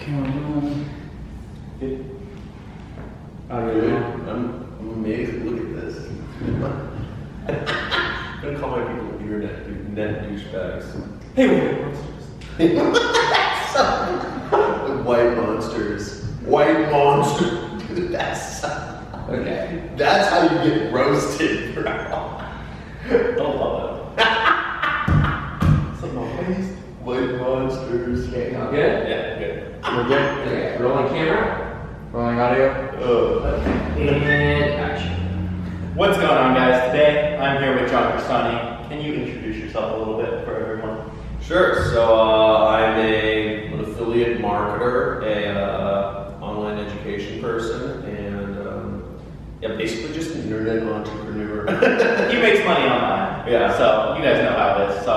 Dude, I'm amazed. Look at this. I'm gonna call my people internet douchebags. Hey, white monsters. White monsters. Dude, that's Okay. that's how you get roasted, bro. I love It's like white monsters. it. Okay, all good? Yeah, good. We're good? Okay, rolling camera, rolling audio. And action. What's going on, guys? Today I'm here with John Crestani. Can you introduce yourself a little bit for everyone? Sure. So I'm an affiliate marketer, a online education person, and yeah, basically just an internet entrepreneur. He makes money online. Yeah. So you guys know how it is. So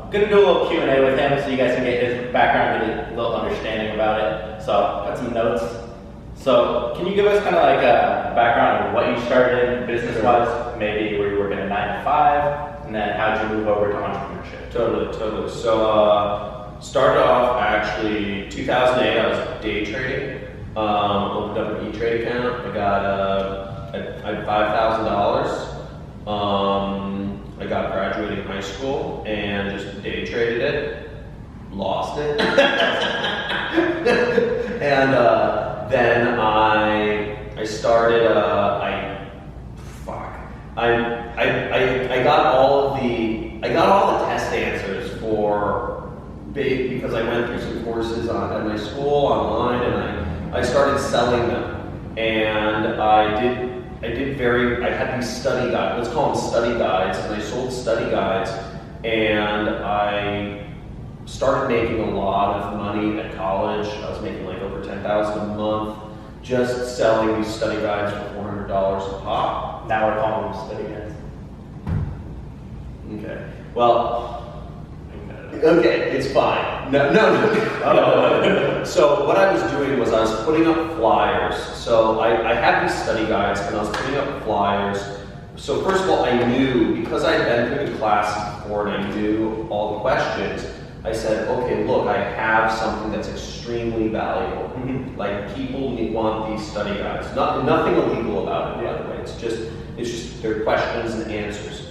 I'm gonna do a little Q&A with him so you guys can get his background, get a little understanding about it. So got some notes. So can you give us kind of like a background of what you started in business-wise? Maybe were you working a 9 to 5, and then how'd you move over to entrepreneurship? Totally. So started off actually 2008. I was day trading. Opened up an E-Trade account. I got I had $5,000. I got graduating high school and just day traded it. Lost it. And then I started. I got all the test answers for big because I went through some courses at my school online, and I started selling them. And I had these study guides. Let's call them study guides, and I sold study guides, and I started making a lot of money at college. I was making like over $10,000 a month just selling these study guides for $400 a pop. Now we're calling them study guides. Okay. Well, okay, it's fine. No. So what I was doing was I was putting up flyers. So I had these study guides and I was putting up flyers. So first of all, I knew, because I had been through the classes before and I knew all the questions, I said, okay, look, I have something that's extremely valuable. Mm-hmm. Like, people want these study guides. Nothing illegal about it, by the way. It's just they're questions and answers.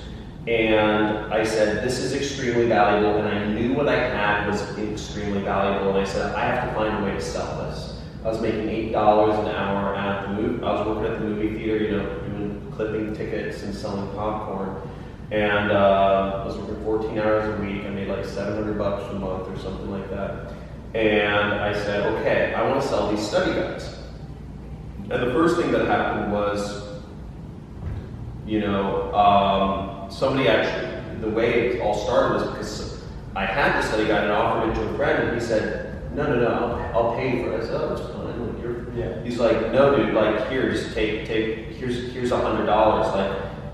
And I said, this is extremely valuable, and I knew what I had was extremely valuable, and I said, I have to find a way to sell this. I was making $8 an hour at the movie. I was working at the movie theater, doing clipping tickets and selling popcorn. And I was working 14 hours a week. I made like $700 a month or something like that. And I said, okay, I want to sell these study guides. And the first thing that happened was, somebody actually, the way it all started was because I had the study guide and offered it to a friend, and he said, no, I'll pay for it. I said, oh, that's fine. He's like, no, dude, like, here, just take, here's $100. Like,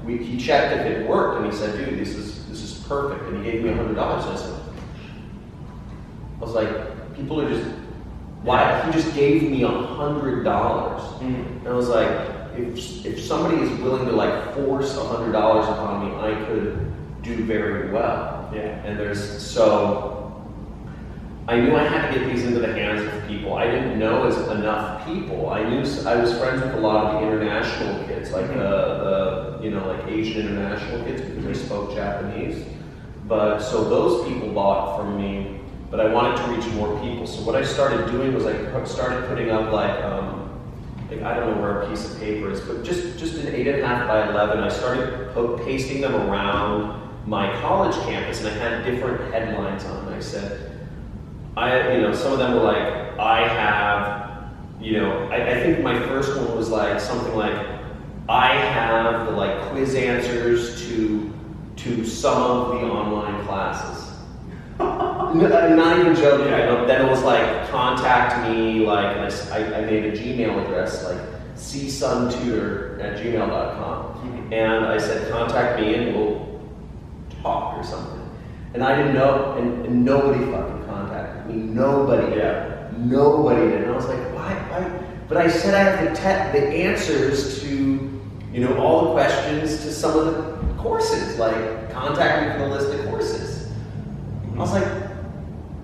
he checked if it worked, and he said, dude, this is perfect. And he gave me $100. And I said, I was like, people are just, why? He just gave me $100. Mm-hmm. And I was like, if somebody is willing to like force $100 upon me, I could do very well. Yeah. And so I knew I had to get these into the hands of people. I didn't know as enough people. I was friends with a lot of the international kids, like like Asian international kids, because I spoke Japanese. But so those people bought from me, but I wanted to reach more people. So what I started doing was I started putting up like I don't know where a piece of paper is, but just an 8.5 by 11. I started pasting them around my college campus, and I had different headlines on them. I said, some of them were like, I have, I think my first one was like something like, I have the like quiz answers to some of the online classes. Not even joking. Then it was like, contact me, like, and I made a Gmail address, like csuntutor@gmail.com. Mm-hmm. And I said, contact me and we'll talk or something. And I didn't know, and nobody fucking contacted me. Nobody. Yeah. Nobody did. And I was like, why? But I said I have the answers to, all the questions to some of the courses, like, contact me for the list of courses. I was like,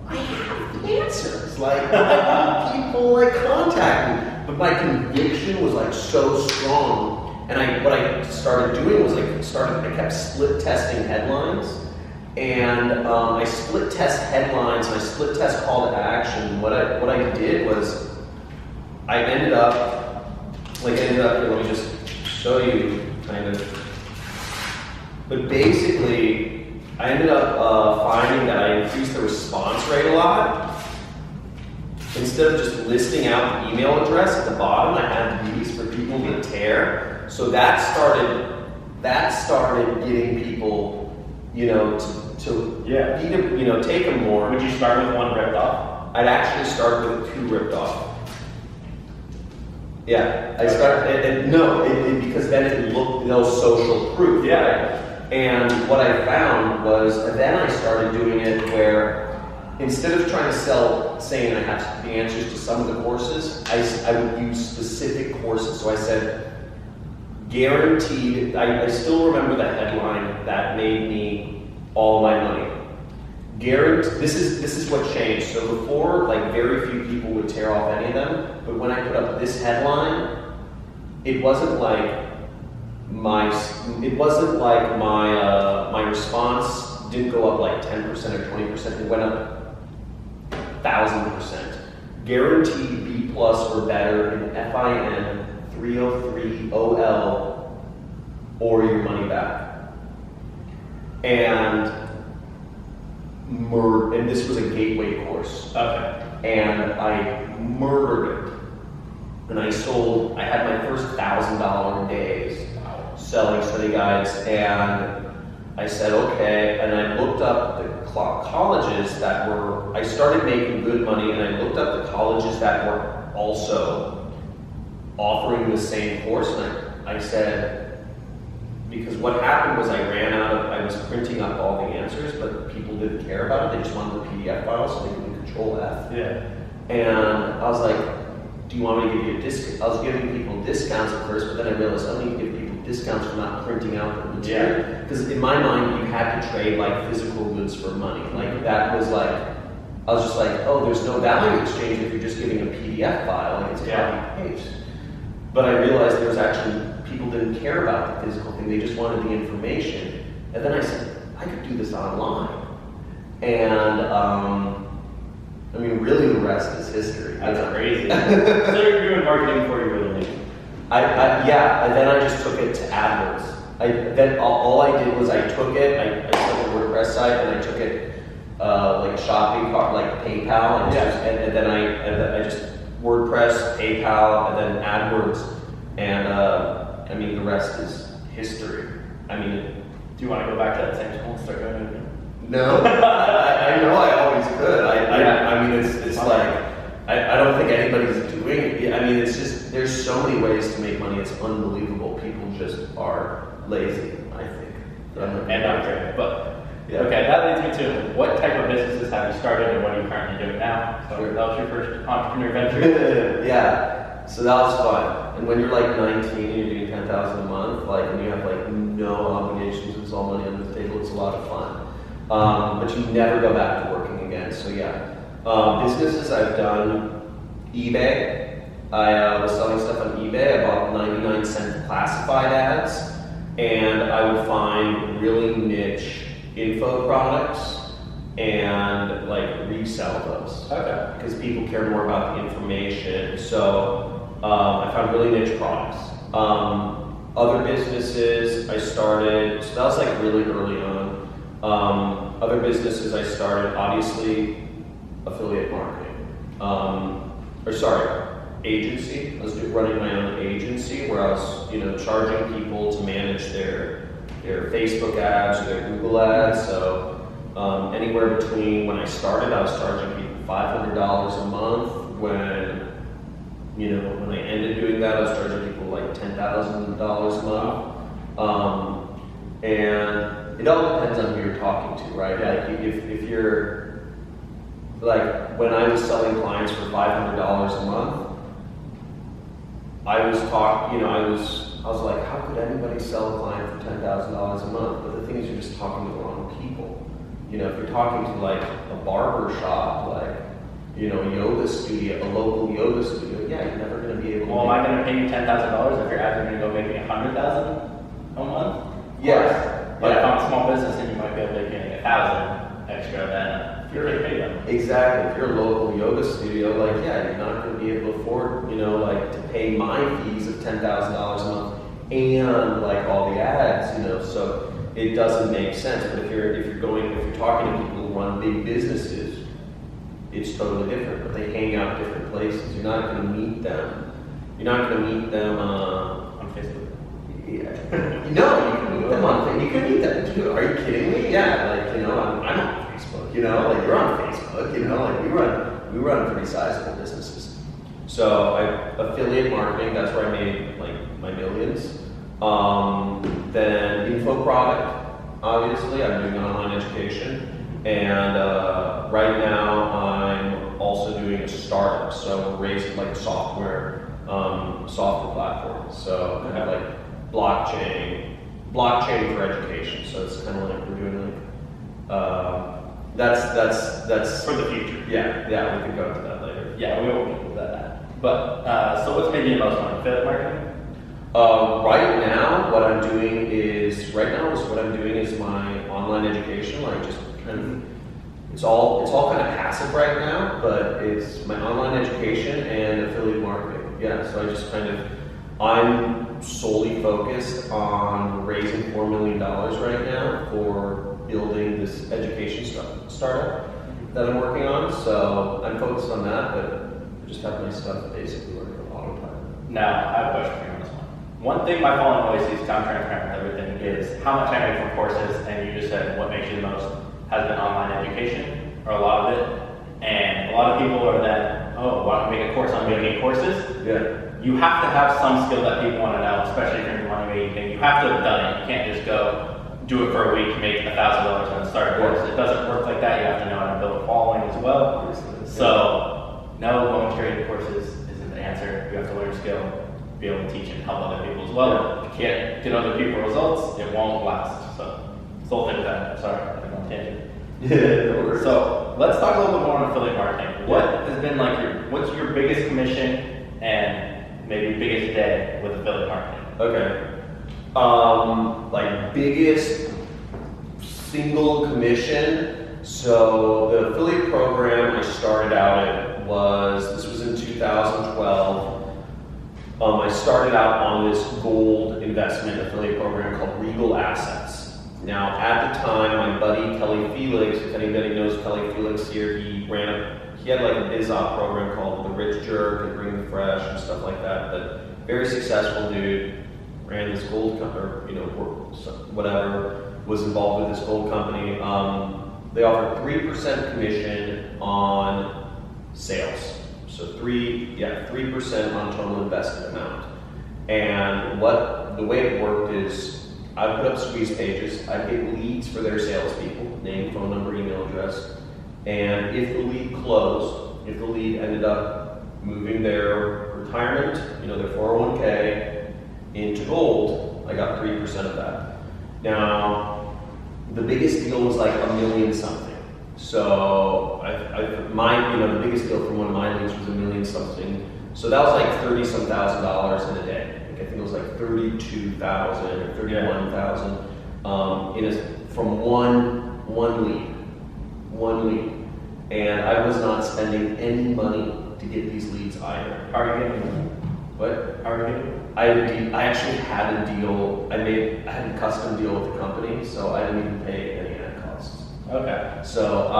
I have the answers. business. Like, I want people like contact me. But my conviction was like so strong. And what I started doing was I kept split testing headlines. And I split test headlines and I split test call to action. What I did was I ended up here, let me just show you kind of. But basically, I ended up finding that I increased the response rate a lot. Instead of just listing out the email address at the bottom, I had these for people to tear. So that started getting people, take them more. Would you start with one ripped off? I'd actually start with 2 ripped off. Yeah, I started, because then it looked no social proof. Yeah. Right? And what I found was, then I started doing it where instead of trying to saying I had the answers to some of the courses, I would use specific courses. So I said, guaranteed, I still remember the headline that made me all my money. This is what changed. So before, very few people would tear off any of them, but when I put up this headline, it wasn't like my response didn't go up like 10% or 20%. It went up 1,000%. Guaranteed B+ or better in FIN 303 OL or your money back. And this was a gateway course. Okay. And I murdered it. And I had my first $1,000 days selling study guides, and I said, okay, and I looked up the colleges I started making good money, and I looked up the colleges that were also offering the same course, and I said, because what happened was I was printing up all the answers, but people didn't care about it. They just wanted the PDF file so they could Control F. Yeah. And I was like, do you want me to give you a discount? I was giving people discounts at first, but then I realized I need to give people discounts for not printing out the material. Because in my mind, you had to trade physical goods for money. That was I was just like, oh, there's no value exchange if you're just giving a PDF file, it's a copy paste. But I realized there was actually, people didn't care about the physical thing, they just wanted the information. And then I said, I could do this online. And really the rest is history. That's crazy. So you're doing marketing before you really knew. And then I just took it to AdWords. Then all I did was I took it, I took a WordPress site and I took it shopping cart, PayPal, and then I just WordPress, PayPal, and then AdWords, and the rest is history. Do you want to go back to that same school and start going to No, I know I always could. I don't think anybody's doing it. It's just, there's so many ways to make money. It's unbelievable. People just are lazy, I think. And not great. But okay, that leads me to what type of businesses have you started and what are you currently doing now? So that was your first entrepreneur venture. Yeah. So that was fun. And when you're 19 and you're doing $10,000 a month, and you have no obligations, it's all money on the table, it's a lot of fun. But you never go back to working again. So businesses I've done, eBay. I was selling stuff on eBay. I bought 99-cent classified ads, and I would find really niche info products and resell those. Okay. Because people care more about the information. So I found really niche products. Other businesses I started. So that was really early on. Other businesses I started, obviously, affiliate marketing. Agency. I was running my own agency where I was, charging people to manage their Facebook ads or their Google ads. So anywhere between, when I started, I was charging people $500 a month. When I ended doing that, I was charging people $10,000 a month. And it all depends on who you're talking to, right? If you're when I was selling clients for $500 a month, I was like, how could anybody sell a client for $10,000 a month? But the thing is, you're just talking to the wrong people. If you're talking to a barber shop, yoga studio, a local yoga studio, yeah, you're never going to be able to. Well, am I going to pay you $10,000 if your ads are going to go make me $100,000 a month? Yes. But if I'm a small business, then you might be able to get $1,000 extra than if you're going to pay them. Exactly. If you're a local yoga studio, like, yeah, you're not going to be able to afford, like, to pay my fees of $10,000 a month and like all the ads, so it doesn't make sense. But if you're talking to people who run big businesses, it's totally different. But they hang out different places. You're not going to meet them. You're not going to meet them On Facebook. Yeah. No, you can meet them on Facebook. You can meet them too. Are you kidding me? Yeah, like I'm on Facebook. Like you're on Facebook. Like we run pretty sizable businesses. So affiliate marketing. That's where I made like my millions. Then info product. Obviously, I'm doing online education, and right now I'm also doing a startup. So we're raising like software platform. So I have like blockchain for education. So it's kind of like we're doing like that's For the future. Yeah, we can go into that later. Yeah, we will get into that. But so what's making you the most money? Affiliate marketing? Right now, what I'm doing is my online education. Like just kind of, it's all kind of passive right now, but it's my online education and affiliate marketing. Yeah, so I'm solely focused on raising $4 million right now for building this education startup that I'm working on. So I'm focused on that, but I just have my stuff basically working on autopilot. Now, I have a question for you on this one. One thing my following always sees, I'm transparent with everything, is how much I make from courses, and you just said what makes you the most has been online education, or a lot of it. And a lot of people are then, oh, why don't we make a course on making courses? Yeah. You have to have some skill that people want to know, especially if you're in the money making thing. You have to have done it. You can't just go do it for a week, make $1,000 and start a course. It doesn't work like that. You have to know how to build a following as well. So, no, going straight into courses isn't the answer. You have to learn skill, be able to teach and help other people as well. If you can't get other people results, it won't last. So, it's the whole thing with that. Sorry, I'm on tangent. Yeah. So, let's talk a little bit more on affiliate marketing. What has been like what's your biggest commission and maybe biggest day with affiliate marketing? Okay. Like biggest single commission. So the affiliate program I started out at this was in 2012. I started out on this gold investment affiliate program called Regal Assets. Now at the time, my buddy Kelly Felix, if anybody knows Kelly Felix here, he had like a biz op program called The Rich Jerk and Bring the Fresh and stuff like that, but very successful dude, ran this gold company, was involved with this gold company. They offered 3% commission on sales. So 3% on total invested amount. And the way it worked is I put up squeeze pages, I get leads for their salespeople, name, phone number, email address. And if the lead closed, if the lead ended up moving their retirement, their 401k into gold, I got 3% of that. Now, the biggest deal was like $1 million something. So the biggest deal from one of my leads was $1 million something. So that was like $30-some thousand in a day. I think it was like 32,000 or 31,000 from one lead. And I was not spending any money to get these leads either. How are you getting them? What? How are you getting them? I actually had a deal. I had a custom deal with the company, so I didn't even pay any ad costs. Okay. So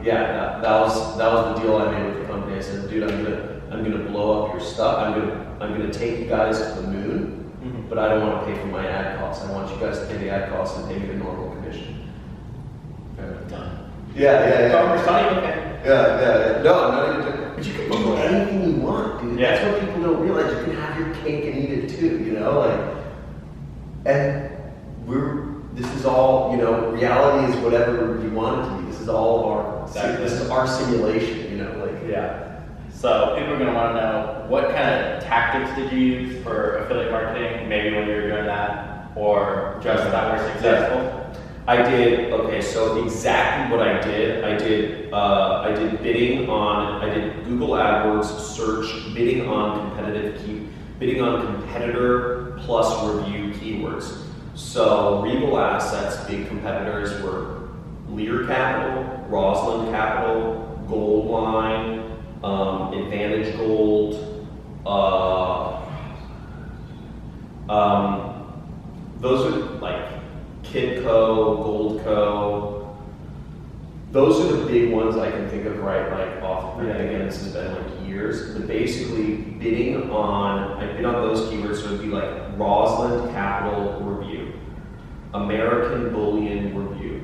that was the deal I made with the company. I said, dude, I'm gonna blow up your stuff. I'm gonna take you guys to the moon, but I don't want to pay for my ad costs. I want you guys to pay the ad costs and pay me the normal commission. Done. Yeah. Crestani, okay. Yeah. No, I'm not even joking. But you can do anything you want, dude. Yeah. That's what people don't realize. You can have your cake and eat it too, and this is all, reality is whatever you want it to be. This is all this is our simulation, Yeah. So people are going to want to know, what kind of tactics did you use for affiliate marketing, maybe when you were doing that, or just that were successful? I did, okay, so exactly what I did did Google AdWords search, bidding on competitor plus review keywords. So Regal Assets, big competitors were Lear Capital, Roslyn Capital, Goldline, Advantage Gold, those are like Kidco, Goldco. Those are the big ones I can think of right off. And again, this has been like years. But basically, I bid on those keywords. So it'd be like Roslyn Capital Review, American Bullion Review,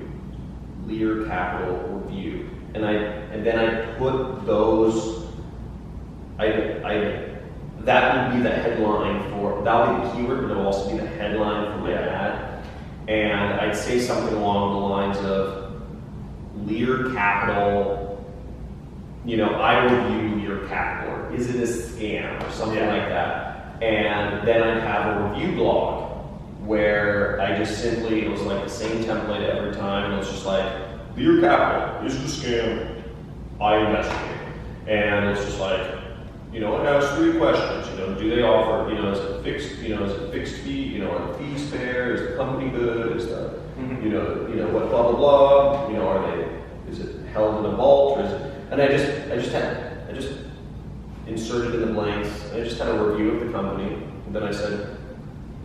Lear Capital Review, and then I put those. That would be the headline for, that would be the keyword, but it would also be the headline for my ad. And I'd say something along the lines of Lear Capital, I review Lear Capital, or is it a scam, or something like that. And then I'd have a review blog where I just simply, it was like the same template every time, and it was just like, Lear Capital, is it a scam? I investigate. And it's just like, it asks 3 questions. Do they offer? Is it fixed? Is it fixed fee? Are the fees fair? Is the company good? Is the, what blah blah blah? Are they? Is it held in a vault? Or is it? And I just inserted in the blanks. I just had a review of the company. And then I said,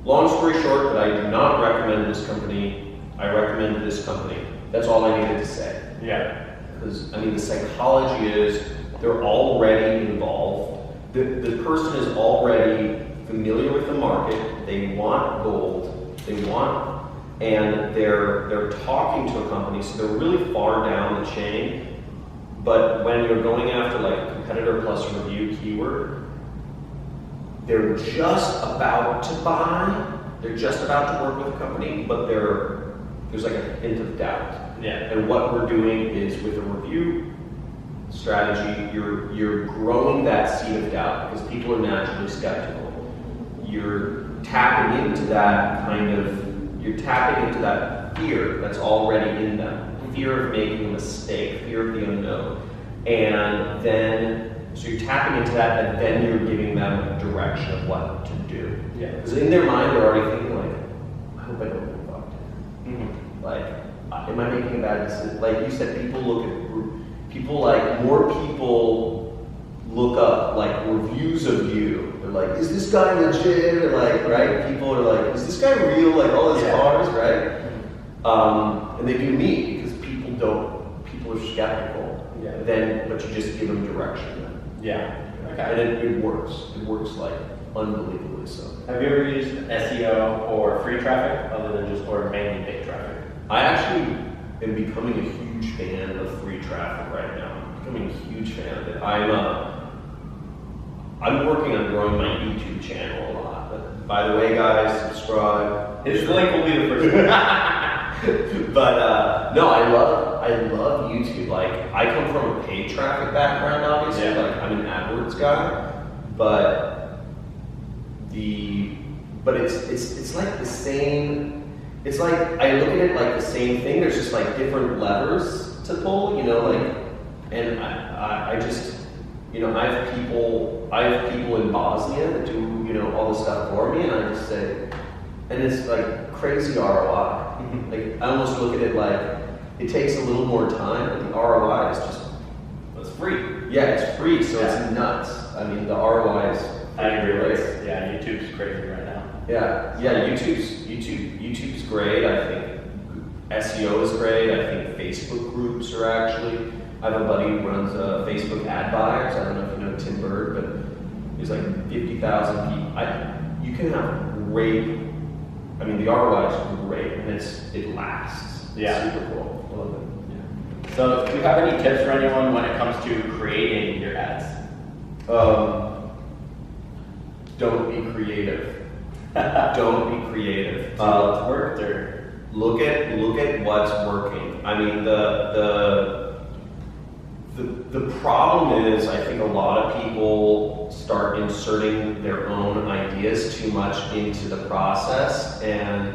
long story short, that I do not recommend this company. I recommend this company. That's all I needed to say. Yeah. Because the psychology is they're already involved. The person is already familiar with the market. They want gold. And they're talking to a company, so they're really far down the chain. But when you're going after like a competitor plus review keyword, they're just about to buy. They're just about to work with a company, but there's like a hint of doubt. Yeah. And what we're doing is with a review strategy, you're growing that seed of doubt because people are naturally skeptical. You're tapping into that fear that's already in them. Fear of making a mistake, fear of the unknown. And then, so you're tapping into that, and then you're giving them direction of what to do. Yeah. Because in their mind, they're already thinking like, I hope I don't get fucked. Mm-hmm. Like, am I making a bad decision? Like you said, more people look up like reviews of you. They're like, is this guy legit? Or like, right? People are like, is this guy real? Like all his cars, right? And they do me because people are skeptical. Yeah. But you just give them direction then. Yeah. Okay. And it works. It works like unbelievably so. Have you ever used SEO or free traffic other than or mainly paid traffic? I actually am becoming a huge fan of free traffic right now. I'm becoming a huge fan of it. I'm working on growing my YouTube channel a lot. But by the way, guys, subscribe. His link will be the first one. But no, I love YouTube. Like I come from a paid traffic background, obviously. Yeah. Like I'm an AdWords guy, but it's like the same. It's like I look at it like the same thing. There's just like different levers to pull, and I just, I have people in Bosnia that do, all this stuff for me, and I just say, and it's like crazy ROI. Like I almost look at it like it takes a little more time, but the ROI is just, it's free. Yeah, it's free, so it's nuts. The ROI is. I agree. Yeah, YouTube's crazy right now. Yeah, YouTube's great. I think SEO is great. I think Facebook groups are actually. I have a buddy who runs Facebook ad buyers. I don't know if you know Tim Bird, but there's like 50,000 people. You can have great. The ROI is great, and it lasts. Yeah, it's super cool. I love it. Yeah. So, do you have any tips for anyone when it comes to creating your ads? Don't be creative. Don't be creative. What's worked or look at what's working. The problem is I think a lot of people start inserting their own ideas too much into the process, and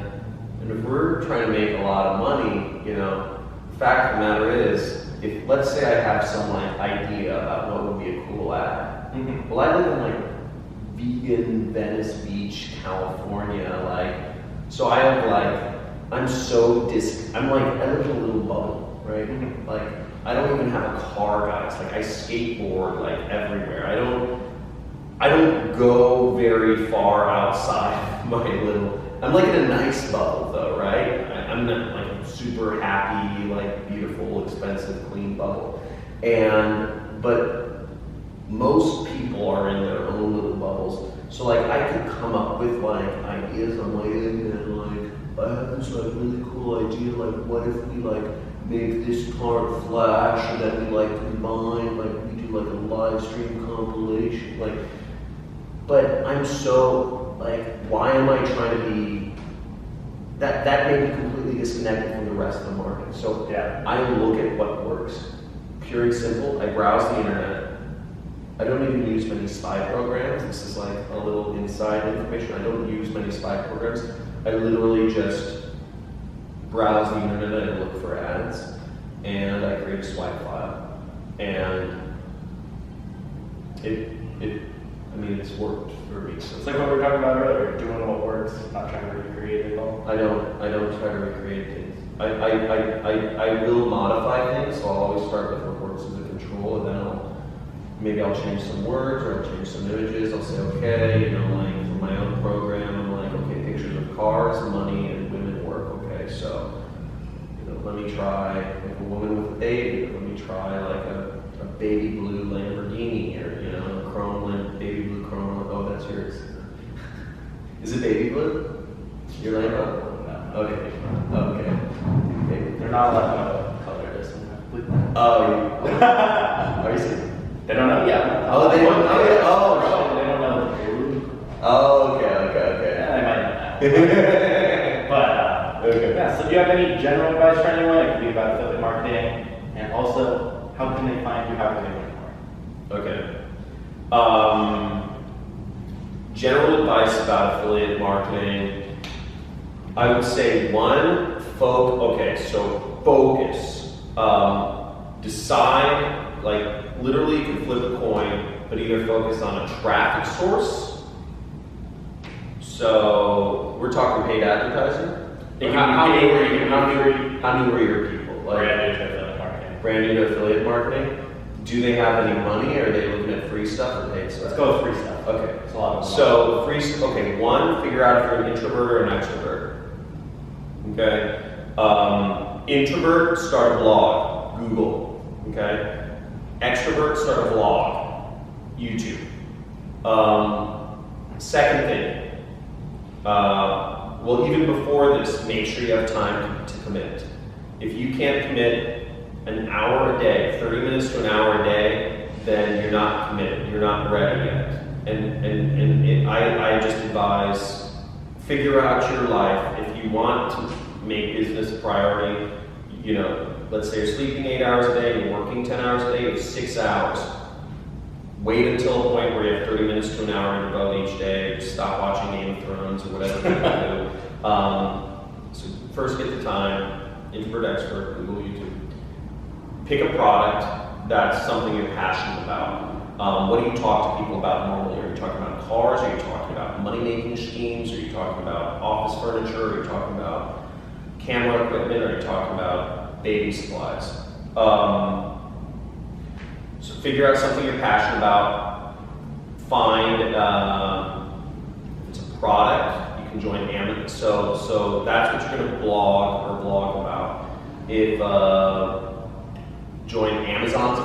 And if we're trying to make a lot of money, you know, the fact of the matter is, if let's say I have some like idea about what would be a cool ad. Mm-hmm. Well, I live in like vegan Venice Beach, California, like, so I have like, I'm like, I live in a little bubble, right? Mm-hmm. Like, I don't even have a car, guys. Like, I skateboard like everywhere. I don't go very far outside of my little, I'm like in a nice bubble though, right? I'm not like super happy, like beautiful, expensive, clean bubble. But most people are in their own little bubbles. So like I could come up with like ideas on my end and like, I have this like really cool idea, like what if we like make this part flash and then we like combine, like we do like a live stream compilation, like, but I'm so like, why am I trying to be, that may be completely disconnected from the rest of the market. So yeah. I look at what works, pure and simple. I browse the internet. I don't even use many spy programs. This is like a little inside information. I don't use many spy programs. I literally just browse the internet and look for ads, and I create a swipe file. And I mean, it's worked for me. So It's like what we were talking about earlier, doing what works, not trying to recreate it all. I don't try to recreate things. I will modify things, so I'll always start with what works as a control, and then maybe I'll change some words, or I'll change some images. I'll say, okay, you know, like for my own program, I'm like, okay, pictures of cars, money, and women work. Okay, so, you know, let me try like a woman with a baby. Let me try like a baby blue Lamborghini, or you know, baby blue chrome. Oh, that's yours. Is it baby blue? Your Lambo? No. Okay. Okay. Baby. They're not allowed to color this one. Oh, are you serious? They don't know yet. Oh, they don't know yet? Oh, no. They don't know the blue. Oh, okay. Yeah, they might know that. But, okay. yeah, so do you have any general advice for anyone? It could be about affiliate marketing, and also, how can they find you? How can they learn more? Okay. General advice about affiliate marketing. I would say one, focus. Decide, like literally you can flip a coin, but either focus on a traffic source. So we're talking paid advertising. How many were your people? Like, brand new to affiliate marketing. Do they have any money, or are they looking at free stuff or paid stuff? Let's go with free stuff. Okay. It's a lot of money. So one, figure out if you're an introvert or an extrovert. Okay. Introvert, start a blog, Google. Okay. Extrovert, start a vlog, YouTube. Second thing. Well, even before this, make sure you have time to commit. If you can't commit an hour a day, 30 minutes to an hour a day, then you're not committed. You're not ready yet. I just advise, figure out your life. If you want to make business a priority, you know, let's say you're sleeping 8 hours a day, you're working 10 hours a day, you have 6 hours. Wait until a point where you have 30 minutes to an hour to devote each day. Stop watching Game of Thrones or whatever you do. So first get the time, introvert, extrovert, Google, YouTube. Pick a product that's something you're passionate about. What do you talk to people about normally? Are you talking about cars? Are you talking about money-making schemes? Are you talking about office furniture? Are you talking about camera equipment? Are you talking about baby supplies? So figure out something you're passionate about. Find if it's a product, you can join Amazon. So that's what you're going to blog about. If join Amazon's